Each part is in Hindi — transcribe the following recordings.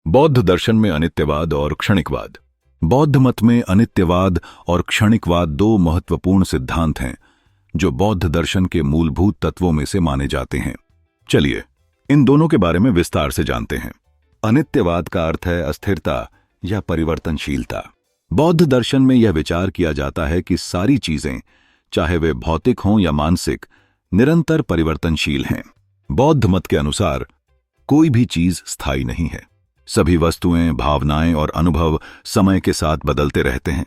बौद्ध दर्शन में अनित्यवाद और क्षणिकवाद। बौद्ध मत में अनित्यवाद और क्षणिकवाद दो महत्वपूर्ण सिद्धांत हैं जो बौद्ध दर्शन के मूलभूत तत्वों में से माने जाते हैं। चलिए इन दोनों के बारे में विस्तार से जानते हैं। अनित्यवाद का अर्थ है अस्थिरता या परिवर्तनशीलता। बौद्ध दर्शन में यह विचार किया जाता है कि सारी चीजें, चाहे वे भौतिक हों या मानसिक, निरंतर परिवर्तनशील हैं। बौद्ध मत के अनुसार कोई भी चीज स्थायी नहीं है। सभी वस्तुएं, भावनाएं और अनुभव समय के साथ बदलते रहते हैं।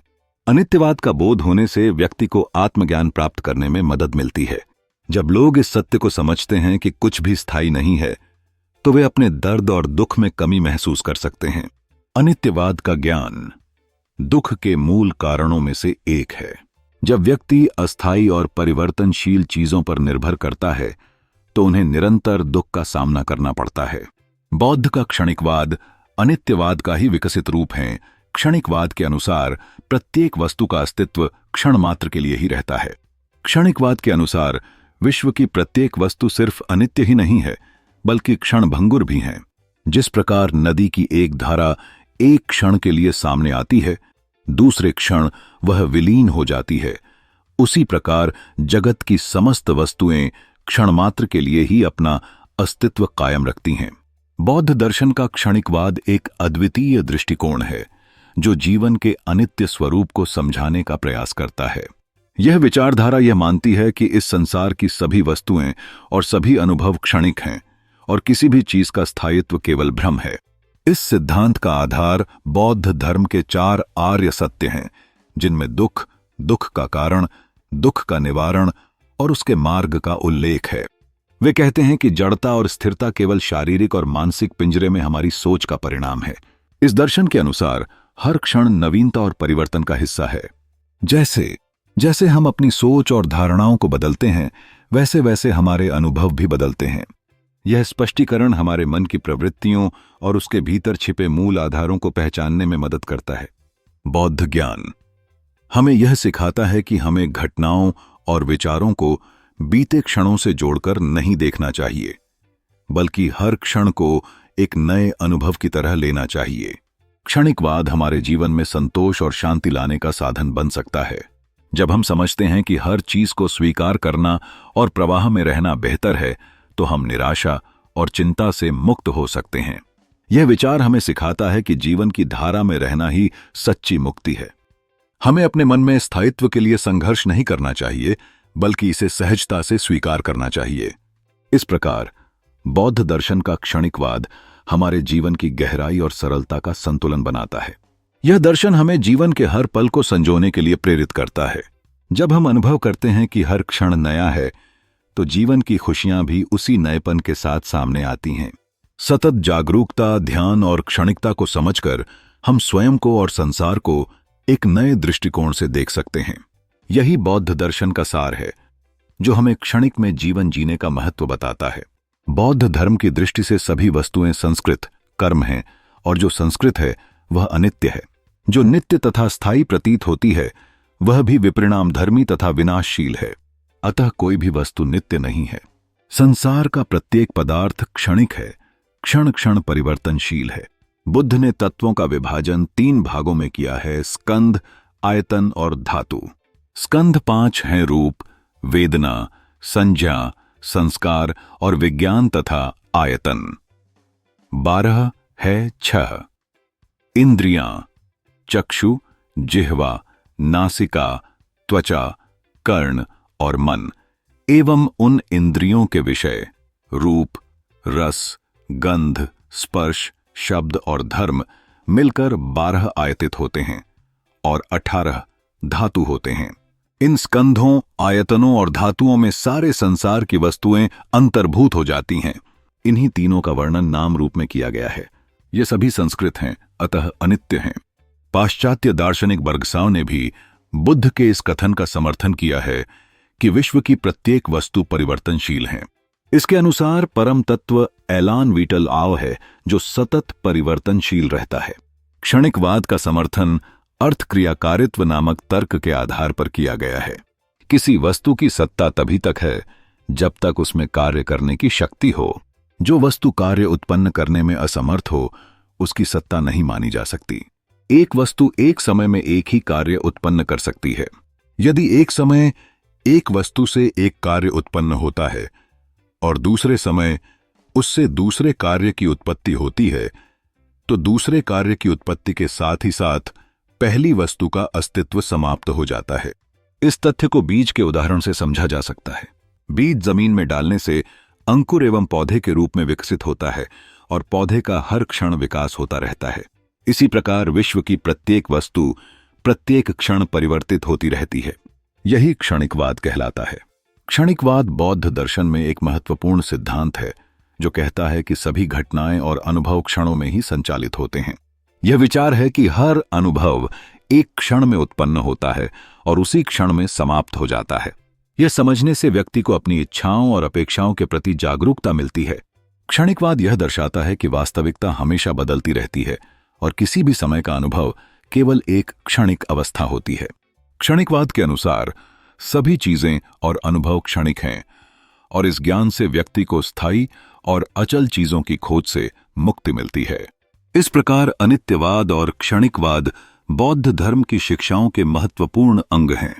अनित्यवाद का बोध होने से व्यक्ति को आत्मज्ञान प्राप्त करने में मदद मिलती है। जब लोग इस सत्य को समझते हैं कि कुछ भी स्थायी नहीं है, तो वे अपने दर्द और दुख में कमी महसूस कर सकते हैं। अनित्यवाद का ज्ञान दुख के मूल कारणों में से एक है। जब व्यक्ति अस्थायी और परिवर्तनशील चीजों पर निर्भर करता है, तो उन्हें निरंतर दुख का सामना करना पड़ता है। बौद्ध का क्षणिकवाद अनित्यवाद का ही विकसित रूप है। क्षणिकवाद के अनुसार प्रत्येक वस्तु का अस्तित्व क्षण मात्र के लिए ही रहता है। क्षणिकवाद के अनुसार विश्व की प्रत्येक वस्तु सिर्फ अनित्य ही नहीं है, बल्कि क्षणभंगुर भी है। जिस प्रकार नदी की एक धारा एक क्षण के लिए सामने आती है, दूसरे क्षण वह विलीन हो जाती है, उसी प्रकार जगत की समस्त वस्तुएं क्षणमात्र के लिए ही अपना अस्तित्व कायम रखती हैं। बौद्ध दर्शन का क्षणिकवाद एक अद्वितीय दृष्टिकोण है जो जीवन के अनित्य स्वरूप को समझाने का प्रयास करता है। यह विचारधारा यह मानती है कि इस संसार की सभी वस्तुएं और सभी अनुभव क्षणिक हैं और किसी भी चीज का स्थायित्व केवल भ्रम है। इस सिद्धांत का आधार बौद्ध धर्म के 4 आर्य सत्य हैं, जिनमें दुख, दुख का कारण, दुख का निवारण और उसके मार्ग का उल्लेख है। वे कहते हैं कि जड़ता और स्थिरता केवल शारीरिक और मानसिक पिंजरे में हमारी सोच का परिणाम है। इस दर्शन के अनुसार हर क्षण नवीनता और परिवर्तन का हिस्सा है। जैसे जैसे हम अपनी सोच और धारणाओं को बदलते हैं, वैसे वैसे हमारे अनुभव भी बदलते हैं। यह स्पष्टीकरण हमारे मन की प्रवृत्तियों और उसके भीतर छिपे मूल आधारों को पहचानने में मदद करता है। बौद्ध ज्ञान हमें यह सिखाता है कि हमें घटनाओं और विचारों को बीते क्षणों से जोड़कर नहीं देखना चाहिए, बल्कि हर क्षण को एक नए अनुभव की तरह लेना चाहिए। क्षणिकवाद हमारे जीवन में संतोष और शांति लाने का साधन बन सकता है। जब हम समझते हैं कि हर चीज को स्वीकार करना और प्रवाह में रहना बेहतर है, तो हम निराशा और चिंता से मुक्त हो सकते हैं। यह विचार हमें सिखाता है कि जीवन की धारा में रहना ही सच्ची मुक्ति है। हमें अपने मन में स्थायित्व के लिए संघर्ष नहीं करना चाहिए, बल्कि इसे सहजता से स्वीकार करना चाहिए। इस प्रकार बौद्ध दर्शन का क्षणिकवाद हमारे जीवन की गहराई और सरलता का संतुलन बनाता है। यह दर्शन हमें जीवन के हर पल को संजोने के लिए प्रेरित करता है। जब हम अनुभव करते हैं कि हर क्षण नया है, तो जीवन की खुशियां भी उसी नएपन के साथ सामने आती हैं। सतत जागरूकता, ध्यान और क्षणिकता को समझकर हम स्वयं को और संसार को एक नए दृष्टिकोण से देख सकते हैं। यही बौद्ध दर्शन का सार है, जो हमें क्षणिक में जीवन जीने का महत्व बताता है। बौद्ध धर्म की दृष्टि से सभी वस्तुएं संस्कृत कर्म हैं, और जो संस्कृत है वह अनित्य है। जो नित्य तथा स्थायी प्रतीत होती है, वह भी विपरिणाम धर्मी तथा विनाशशील है। अतः कोई भी वस्तु नित्य नहीं है। संसार का प्रत्येक पदार्थ क्षणिक है, क्षण क्षण परिवर्तनशील है। बुद्ध ने तत्वों का विभाजन 3 भागों में किया है: स्कंध, आयतन और धातु। स्कंध 5 हैं: रूप, वेदना, संज्ञा, संस्कार और विज्ञान तथा आयतन। 12 है छह: इंद्रियां, चक्षु, जिह्वा, नासिका, त्वचा, कर्ण और मन, एवं उन इंद्रियों के विषय रूप, रस, गंध, स्पर्श, शब्द और धर्म मिलकर 12 आयतित होते हैं और 18 धातु होते हैं। इन स्कंधों, आयतनों और धातुओं में सारे संसार की वस्तुएं अंतर्भूत हो जाती हैं। इन्हीं तीनों का वर्णन नाम रूप में किया गया है। ये सभी संस्कृत हैं, अतः अनित्य हैं। पाश्चात्य दार्शनिक बर्गसाव ने भी बुद्ध के इस कथन का समर्थन किया है कि विश्व की प्रत्येक वस्तु परिवर्तनशील है। इसके अनुसार परम तत्व एलान वीटल आव है, जो सतत परिवर्तनशील रहता है। क्षणिकवाद का समर्थन अर्थ क्रियाकारित्व नामक तर्क के आधार पर किया गया है। किसी वस्तु की सत्ता तभी तक है जब तक उसमें कार्य करने की शक्ति हो। जो वस्तु कार्य उत्पन्न करने में असमर्थ हो, उसकी सत्ता नहीं मानी जा सकती। एक वस्तु एक समय में एक ही कार्य उत्पन्न कर सकती है। यदि एक समय एक वस्तु से एक कार्य उत्पन्न होता है और दूसरे समय उससे दूसरे कार्य की उत्पत्ति होती है, तो दूसरे कार्य की उत्पत्ति के साथ ही साथ पहली वस्तु का अस्तित्व समाप्त हो जाता है। इस तथ्य को बीज के उदाहरण से समझा जा सकता है। बीज जमीन में डालने से अंकुर एवं पौधे के रूप में विकसित होता है और पौधे का हर क्षण विकास होता रहता है। इसी प्रकार विश्व की प्रत्येक वस्तु प्रत्येक क्षण परिवर्तित होती रहती है। यही क्षणिकवाद कहलाता है। क्षणिकवाद बौद्ध दर्शन में एक महत्वपूर्ण सिद्धांत है जो कहता है कि सभी घटनाएं और अनुभव क्षणों में ही संचालित होते हैं। यह विचार है कि हर अनुभव एक क्षण में उत्पन्न होता है और उसी क्षण में समाप्त हो जाता है। यह समझने से व्यक्ति को अपनी इच्छाओं और अपेक्षाओं के प्रति जागरूकता मिलती है। क्षणिकवाद यह दर्शाता है कि वास्तविकता हमेशा बदलती रहती है और किसी भी समय का अनुभव केवल एक क्षणिक अवस्था होती है। क्षणिकवाद के अनुसार सभी चीजें और अनुभव क्षणिक हैं और इस ज्ञान से व्यक्ति को स्थायी और अचल चीजों की खोज से मुक्ति मिलती है। इस प्रकार अनित्यवाद और क्षणिकवाद बौद्ध धर्म की शिक्षाओं के महत्वपूर्ण अंग हैं।